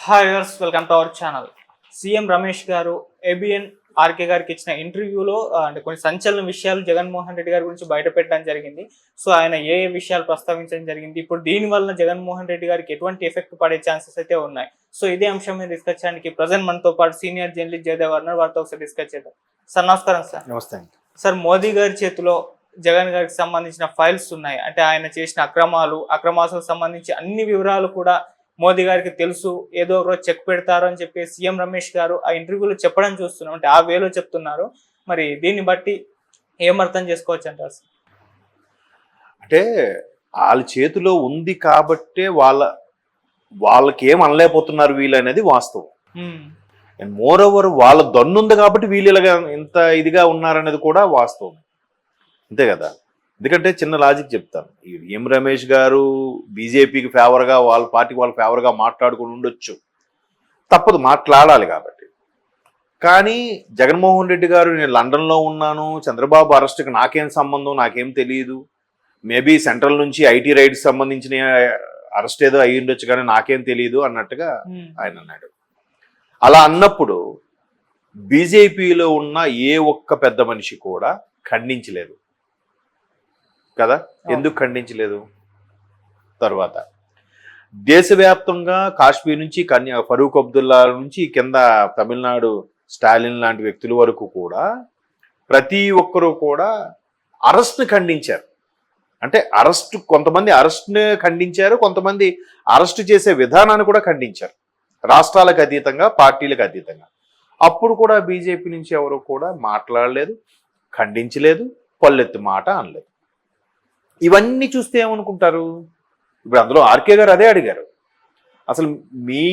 Hi viewers, welcome to our channel. CM Ramesh గారు ABN RK గారికి ఇచ్చిన ఇంటర్వ్యూలో అంటే కొన్ని సంచలన విషయాలు జగన్మోహన్ రెడ్డి గారి గురించి బయట పెట్టడం జరిగింది. సో ఆయన ఏ ఏ విషయాలు ప్రస్తావించడం జరిగింది, ఇప్పుడు దీని వల్ల జగన్మోహన్ రెడ్డి గారికి ఎటువంటి ఎఫెక్ట్ పడే ఛాన్సెస్ అయితే ఉన్నాయి. సో ఇదే అంశం మీద డిస్కస్ చేయడానికి ప్రజెంట్ మనతో పాటు సీనియర్ జర్నలిస్ట్ జయదేవ్ అన్నారు. వారితో ఒకసారి డిస్కస్ చేద్దాం. సార్ నమస్కారం. సార్ నమస్తే. సార్, మోదీ గారి చేతిలో జగన్ గారికి సంబంధించిన ఫైల్స్ ఉన్నాయి. అంటే ఆయన చేసిన అక్రమాలకు సంబంధించి అన్ని వివరాలు కూడా మోదీ గారికి తెలుసు, ఏదో ఒక రోజు చెక్ పెడతారు అని చెప్పి సీఎం రమేష్ గారు ఆ ఇంటర్వ్యూలో చెప్పడం చూస్తున్నాం. అంటే ఆ వేలో చెప్తున్నారు. మరి దీన్ని బట్టి ఏం అర్థం చేసుకోవచ్చు అంటారు? అంటే వాళ్ళ చేతిలో ఉంది కాబట్టే వాళ్ళకి ఏం అనలేకపోతున్నారు వీళ్ళు అనేది వాస్తవం. అండ్ మోర్ ఓవర్ వాళ్ళ దన్నుంది కాబట్టి వీళ్ళు ఇలాగా ఇంత ఇదిగా ఉన్నారనేది కూడా వాస్తవం. అంతే కదా. ఎందుకంటే చిన్న లాజిక్ చెప్తాను. ఎం రమేష్ గారు బీజేపీకి ఫేవర్గా వాళ్ళ పార్టీకి వాళ్ళ ఫేవర్గా మాట్లాడుకుని ఉండొచ్చు, తప్పదు, మాట్లాడాలి కాబట్టి. కానీ జగన్మోహన్ రెడ్డి గారు నేను లండన్లో ఉన్నాను, చంద్రబాబు అరెస్ట్కి నాకేం సంబంధం, నాకేం తెలియదు, మేబీ సెంట్రల్ నుంచి ఐటీ రైడ్స్ సంబంధించిన అరెస్ట్ ఏదో అయ్యి ఉండొచ్చు కానీ నాకేం తెలియదు అన్నట్టుగా ఆయన అన్నాడు. అలా అన్నప్పుడు బీజేపీలో ఉన్న ఏ ఒక్క పెద్ద మనిషి కూడా ఖండించలేదు కదా. ఎందుకు ఖండించలేదు? తర్వాత దేశవ్యాప్తంగా కాశ్మీర్ నుంచి ఫరూక్ అబ్దుల్లా నుంచి కింద తమిళనాడు స్టాలిన్ లాంటి వ్యక్తుల వరకు కూడా ప్రతి ఒక్కరూ కూడా అరెస్ట్ని ఖండించారు. అంటే కొంతమంది అరెస్ట్ని ఖండించారు, కొంతమంది అరెస్ట్ చేసే విధానాన్ని కూడా ఖండించారు, రాష్ట్రాలకు అతీతంగా, పార్టీలకు అతీతంగా. అప్పుడు కూడా బీజేపీ నుంచి ఎవరు కూడా మాట్లాడలేదు, ఖండించలేదు, పల్లెత్తి మాట అనలేదు. ఇవన్నీ చూస్తే ఏమనుకుంటారు? ఇప్పుడు అందులో ఆర్కే గారు అదే అడిగారు, అసలు మీ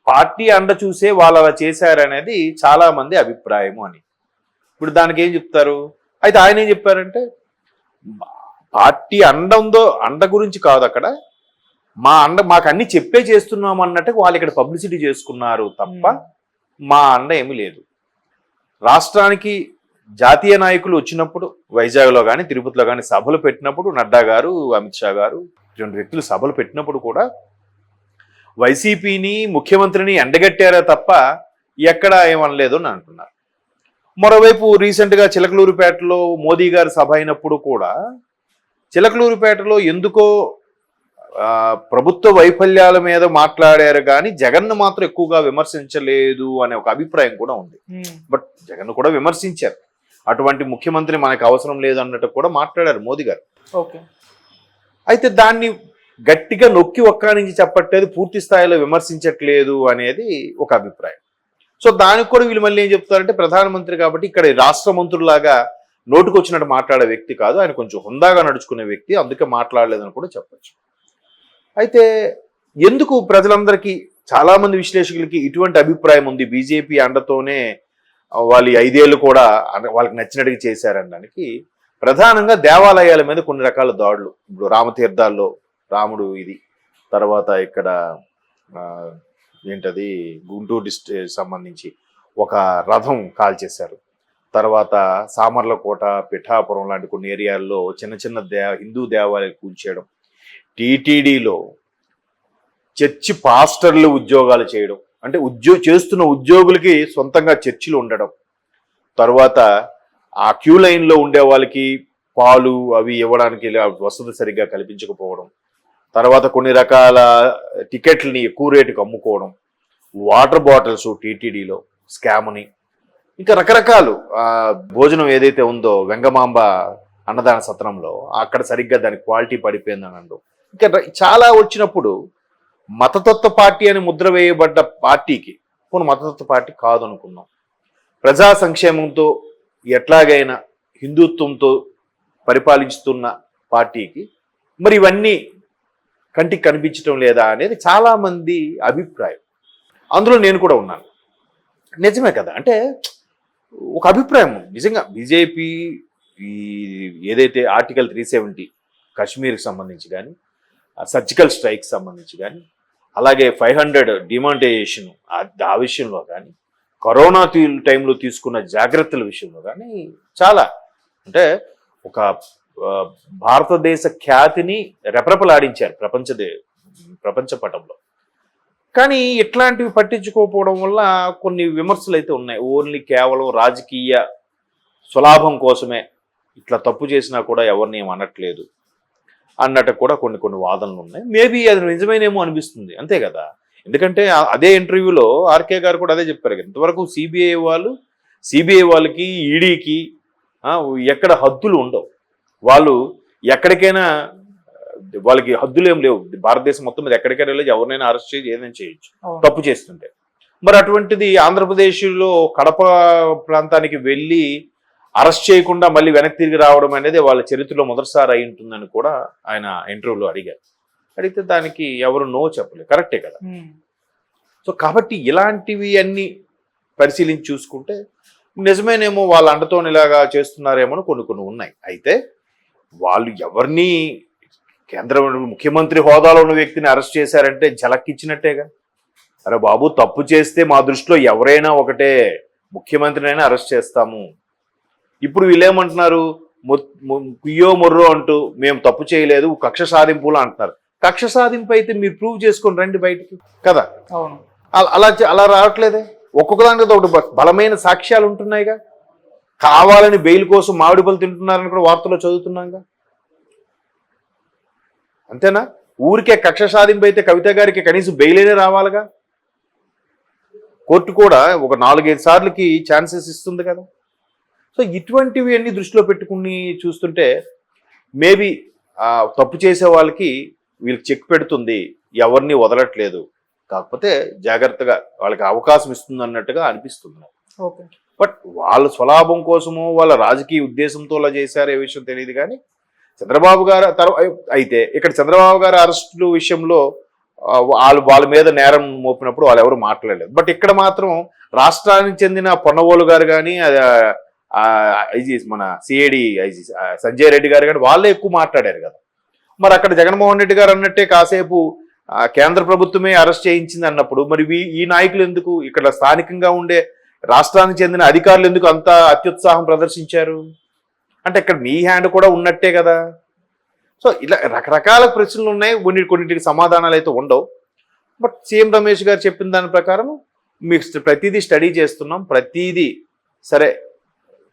పార్టీ అండ చూసే వాళ్ళు అలా చేశారనేది చాలా మంది అభిప్రాయము అని. ఇప్పుడు దానికి ఏం చెప్తారు? అయితే ఆయన ఏం చెప్పారంటే, పార్టీ అండ గురించి కాదు, అక్కడ మాకు అన్ని చెప్పే చేస్తున్నాం అన్నట్టు వాళ్ళు ఇక్కడ పబ్లిసిటీ చేసుకున్నారు తప్ప మా అండ ఏమీ లేదు. రాష్ట్రానికి జాతీయ నాయకులు వచ్చినప్పుడు వైజాగ్లో కానీ తిరుపతిలో కానీ సభలు పెట్టినప్పుడు నడ్డా గారు, అమిత్ షా గారు ఇటువంటి వ్యక్తులు సభలు పెట్టినప్పుడు కూడా వైసీపీని, ముఖ్యమంత్రిని ఎండగట్టారే తప్ప ఎక్కడ ఏమనలేదు అని అంటున్నారు. మరోవైపు రీసెంట్గా చిలకలూరుపేటలో మోదీ గారి సభ అయినప్పుడు కూడా చిలకలూరుపేటలో ఎందుకో ప్రభుత్వ వైఫల్యాల మీద మాట్లాడారు కానీ జగన్ను మాత్రం ఎక్కువగా విమర్శించలేదు అనే ఒక అభిప్రాయం కూడా ఉంది. బట్ జగన్ కూడా విమర్శించారు. అటువంటి ముఖ్యమంత్రి మనకు అవసరం లేదు అన్నట్టు కూడా మాట్లాడారు మోదీ గారు. అయితే దాన్ని గట్టిగా నొక్కి ఒక్క చెప్పట్లేదు, పూర్తి స్థాయిలో విమర్శించట్లేదు అనేది ఒక అభిప్రాయం. సో దానికి కూడా వీళ్ళు మళ్ళీ ఏం చెప్తారంటే, ప్రధానమంత్రి కాబట్టి ఇక్కడ రాష్ట్ర మంత్రులాగా నోటుకొచ్చినట్టు మాట్లాడే వ్యక్తి కాదు, ఆయన కొంచెం హుందాగా నడుచుకునే వ్యక్తి, అందుకే మాట్లాడలేదని కూడా చెప్పచ్చు. అయితే ఎందుకు ప్రజలందరికీ, చాలా మంది విశ్లేషకులకి ఇటువంటి అభిప్రాయం ఉంది, బీజేపీ అండతోనే వాళ్ళు 5 ఏళ్ళు కూడా వాళ్ళకి నచ్చినట్టుగా చేశారనడానికి ప్రధానంగా దేవాలయాల మీద కొన్ని రకాల దాడులు. ఇప్పుడు రామతీర్థాల్లో రాముడు ఇది, తర్వాత ఇక్కడ ఏంటది గుంటూరు డిస్ట్రిక్ట్ సంబంధించి ఒక రథం కాల్చేశారు. తర్వాత సామర్లకోట, పిఠాపురం లాంటి కొన్ని ఏరియాల్లో చిన్న చిన్న హిందూ దేవాలయాలు కూల్చేయడం, టీటీడీలో చర్చి పాస్టర్లు ఉద్యోగాలు చేయడం, అంటే చేస్తున్న ఉద్యోగులకి సొంతంగా చర్చిలు ఉండడం, తర్వాత ఆ క్యూ లైన్లో ఉండే వాళ్ళకి పాలు అవి ఇవ్వడానికి వసతి సరిగ్గా కల్పించకపోవడం, తర్వాత కొన్ని రకాల టికెట్లని ఎక్కువ రేటుకి అమ్ముకోవడం, వాటర్ బాటిల్స్ టీటీడీలో స్కామ్ని, ఇంకా రకరకాలు భోజనం ఏదైతే ఉందో వెంగమాంబ అన్నదాన సత్రంలో అక్కడ సరిగ్గా దాని క్వాలిటీ పడిపోయిందని అనడం, ఇంకా చాలా వచ్చినప్పుడు మతతత్వ పార్టీ అని ముద్ర వేయబడ్డ పార్టీకి, పోనీ మతతత్వ పార్టీ కాదు అనుకున్నాం, ప్రజా సంక్షేమంతో ఎట్లాగైనా హిందుత్వంతో పరిపాలిస్తున్న పార్టీకి మరి ఇవన్నీ కంటికి కనిపించడం లేదా అనేది చాలామంది అభిప్రాయం. అందులో నేను కూడా ఉన్నాను. నిజమే కదా. అంటే ఒక అభిప్రాయం నిజంగా బీజేపీ ఏదైతే ఆర్టికల్ 370 కాశ్మీర్కి సంబంధించి కానీ, సర్జికల్ స్ట్రైక్ సంబంధించి కానీ, అలాగే 500 డిమానిటైజేషన్ ఆ విషయంలో కానీ, కరోనా టైంలో తీసుకున్న జాగ్రత్తల విషయంలో కానీ చాలా, అంటే ఒక భారతదేశ ఖ్యాతిని రెపరెపలాడించారు ప్రపంచ పటంలో. కానీ ఇట్లాంటివి పట్టించుకోకపోవడం వల్ల కొన్ని విమర్శలు అయితే ఉన్నాయి. ఓన్లీ కేవలం రాజకీయ స్వలాభం కోసమే ఇట్లా తప్పు చేసినా కూడా ఎవరిని ఏం అనట్లేదు అన్నట్టు కూడా కొన్ని వాదనలు ఉన్నాయి. మేబీ అది నిజమేనేమో అనిపిస్తుంది, అంతే కదా. ఎందుకంటే అదే ఇంటర్వ్యూలో ఆర్కే గారు కూడా అదే చెప్పారు కదా, ఇంతవరకు సిబిఐ వాళ్ళకి ఈడీకి ఎక్కడ హద్దులు ఉండవు. వాళ్ళు ఎక్కడికైనా వాళ్ళకి హద్దులు ఏం లేవు. భారతదేశం మొత్తం మీద ఎక్కడికైనా వెళ్ళి ఎవరినైనా అరెస్ట్ చేసి ఏదైనా చేయొచ్చు తప్పు చేస్తుంటే. మరి అటువంటిది ఆంధ్రప్రదేశ్లో కడప ప్రాంతానికి వెళ్ళి అరెస్ట్ చేయకుండా మళ్ళీ వెనక్కి తిరిగి రావడం అనేది వాళ్ళ చరిత్రలో మొదటిసారి అయి ఉంటుందని కూడా ఆయన ఇంటర్వ్యూలో అడిగారు. అడిగితే దానికి ఎవరు నో చెప్పలేదు, కరెక్టే కదా. సో కాబట్టి ఇలాంటివి అన్ని పరిశీలించి చూసుకుంటే నిజమేనేమో వాళ్ళ అండతో ఇలాగా చేస్తున్నారేమో కొన్ని ఉన్నాయి. అయితే వాళ్ళు ఎవరిని కేంద్ర ముఖ్యమంత్రి హోదాలో ఉన్న వ్యక్తిని అరెస్ట్ చేశారంటే ఇచ్చినట్టేగా. అరే బాబు, తప్పు చేస్తే మా దృష్టిలో ఎవరైనా ఒకటే, ముఖ్యమంత్రినైనా అరెస్ట్ చేస్తాము. ఇప్పుడు వీళ్ళేమంటున్నారు, కుయ్యో మొర్రో అంటూ మేము తప్పు చేయలేదు, కక్ష సాధింపులు అంటున్నారు. కక్ష సాధింపు అయితే మీరు ప్రూవ్ చేసుకొని రండి బయటికి కదా. అలా రావట్లేదే. ఒక్కొక్క దానికి ఒకటి బలమైన సాక్ష్యాలు ఉంటున్నాయిగా. కావాలని బెయిల్ కోసం మామిడి పళ్ళు తింటున్నారని కూడా వార్తల్లో చదువుతున్నాగా. అంతేనా? ఊరికే కక్ష సాధింపు అయితే కవిత గారికి కనీసం బెయిలేనే రావాలిగా. కోర్టు కూడా ఒక 4-5 సార్లకి ఛాన్సెస్ ఇస్తుంది కదా. సో ఇటువంటివి అన్ని దృష్టిలో పెట్టుకుని చూస్తుంటే మేబీ తప్పు చేసే వాళ్ళకి వీళ్ళకి చెక్ పెడుతుంది, ఎవరిని వదలట్లేదు, కాకపోతే జాగ్రత్తగా వాళ్ళకి అవకాశం ఇస్తుంది అన్నట్టుగా అనిపిస్తుంది. బట్ వాళ్ళ స్వలాభం కోసమో వాళ్ళ రాజకీయ ఉద్దేశంతో అలా చేశారు, ఏ విషయం తెలియదు. కానీ చంద్రబాబు గారు అయితే ఇక్కడ చంద్రబాబు గారి అరెస్టుల విషయంలో వాళ్ళ మీద నేరం మోపినప్పుడు వాళ్ళు ఎవరు మాట్లాడలేదు. బట్ ఇక్కడ మాత్రం రాష్ట్రానికి చెందిన పొన్నవోలు గారు కానీ ఐజీ మన సిఐడి ఐజీ సంజయ్ రెడ్డి గారు కానీ వాళ్ళే ఎక్కువ మాట్లాడారు కదా. మరి అక్కడ జగన్మోహన్ రెడ్డి గారు అన్నట్టే కాసేపు కేంద్ర ప్రభుత్వమే అరెస్ట్ చేయించింది అన్నప్పుడు మరి ఈ నాయకులు ఎందుకు, ఇక్కడ స్థానికంగా ఉండే రాష్ట్రానికి చెందిన అధికారులు ఎందుకు అంత అత్యుత్సాహం ప్రదర్శించారు? అంటే ఇక్కడ మీ హ్యాండ్ కూడా ఉన్నట్టే కదా. సో ఇలా రకరకాల ప్రశ్నలు ఉన్నాయి, కొన్నిటికి సమాధానాలు అయితే ఉండవు. బట్ సీఎం రమేష్ గారు చెప్పిన దాని ప్రకారం మీకు ప్రతిదీ స్టడీ చేస్తున్నాం, ప్రతిదీ సరే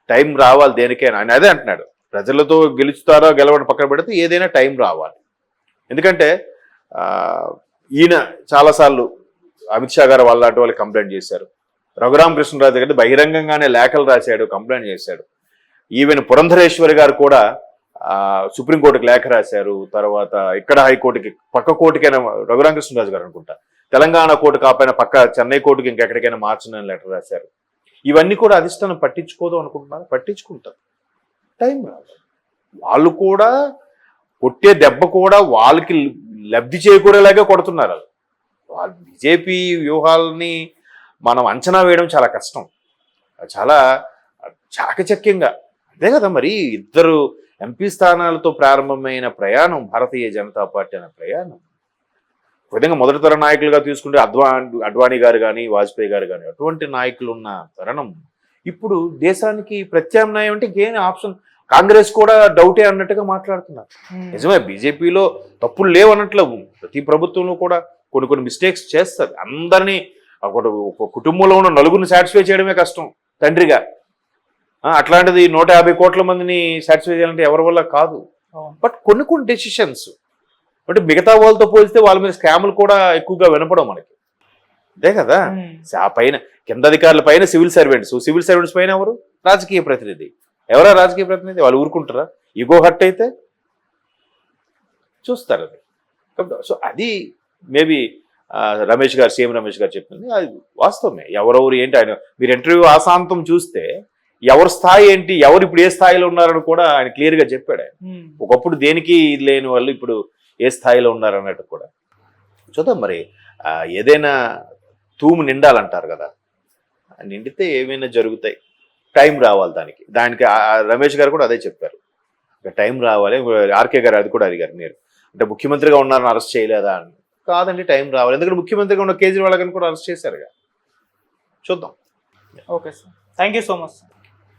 టైం రావాలి దేనికైనా ఆయన అదే అంటున్నాడు. ప్రజలతో గెలుస్తారో గెలవడం పక్కన పెడితే ఏదైనా టైం రావాలి. ఎందుకంటే ఈయన చాలాసార్లు అమిత్ షా గారు వాళ్ళంటి వాళ్ళు కంప్లైంట్ చేశారు. రఘురామకృష్ణరాజు గారి బహిరంగంగానే లేఖలు రాశాడు, కంప్లైంట్ చేశాడు. ఈవెన్ పురంధరేశ్వరి గారు కూడా సుప్రీంకోర్టుకి లేఖ రాశారు. తర్వాత ఇక్కడ హైకోర్టుకి పక్క కోర్టుకైనా రఘురామకృష్ణరాజు గారు అనుకుంటా తెలంగాణ కోర్టు కాకపోయినా పక్క చెన్నై కోర్టుకి ఇంకెక్కడికైనా మార్చిన లెటర్ రాశారు. ఇవన్నీ కూడా అధిష్టానం పట్టించుకోదు అనుకుంటున్నారు, పట్టించుకుంటారు. టైం రాదు. వాళ్ళు కూడా కొట్టే దెబ్బ కూడా వాళ్ళకి లబ్ధి చేకూరేలాగా కొడుతున్నారు. వాళ్ళు బీజేపీ వ్యూహాలని మనం అంచనా వేయడం చాలా కష్టం, చాలా చాకచక్యంగా. అదే కదా మరి ఇద్దరు ఎంపీ స్థానాలతో ప్రారంభమైన ప్రయాణం భారతీయ జనతా పార్టీ అనే ప్రయాణం. విధంగా మొదటి తర నాయకులుగా తీసుకుంటే అడ్వాణీ గారు కానీ వాజ్పేయి గారు కానీ అటువంటి నాయకులు ఉన్న తరుణం ఇప్పుడు దేశానికి ప్రత్యామ్నాయం అంటే ఇంకేం ఆప్షన్. కాంగ్రెస్ కూడా డౌటే అన్నట్టుగా మాట్లాడుతున్నారు. నిజమే, బీజేపీలో తప్పులు లేవు అనట్లేదు. ప్రతి ప్రభుత్వంలో కూడా కొన్ని మిస్టేక్స్ చేస్తారు. అందరినీ ఒక కుటుంబంలో ఉన్న నలుగురిని సాటిస్ఫై చేయడమే కష్టం తండ్రిగా. అట్లాంటిది 150 కోట్ల మందిని సాటిస్ఫై చేయాలంటే ఎవరి వల్ల కాదు. బట్ కొన్ని డెసిషన్స్ అంటే మిగతా వాళ్ళతో పోలిస్తే వాళ్ళ మీద స్కాములు కూడా ఎక్కువగా వినపడం మనకి. అంతే కదా. ఆ పైన కింద అధికారుల పైన సివిల్ సర్వెంట్స్ పైన ఎవరు? రాజకీయ ప్రతినిధి. ఎవరా రాజకీయ ప్రతినిధి? వాళ్ళు ఊరుకుంటారా? ఈగో హర్ట్ అయితే చూస్తారు అది. సో అది మేబీ సీఎం రమేష్ గారు చెప్పింది అది వాస్తవమే. ఎవరెవరు ఏంటి ఆయన మీరు ఇంటర్వ్యూ ఆశాంతం చూస్తే ఎవరి స్థాయి ఏంటి, ఎవరు ఇప్పుడు ఏ స్థాయిలో ఉన్నారని కూడా ఆయన క్లియర్గా చెప్పాడు. ఆయన ఒకప్పుడు దేనికి లేని వాళ్ళు ఇప్పుడు ఏ స్థాయిలో ఉన్నారు అన్నట్టు కూడా చూద్దాం. మరి ఏదైనా తూము నిండాలంటారు కదా, నిండితే ఏమైనా జరుగుతాయి. టైం రావాలి దానికి రమేష్ గారు కూడా అదే చెప్పారు, టైం రావాలి. ఆర్కే గారు అది కూడా అడిగారు, మీరు అంటే ముఖ్యమంత్రిగా ఉన్నారని అరెస్ట్ చేయలేదా అని. కాదండి, టైం రావాలి. ఎందుకంటే ముఖ్యమంత్రిగా ఉన్న కేజ్రీవాల్ గారిని కూడా అరెస్ట్ చేశారుగా. చూద్దాం. Okay sir, thank you so much.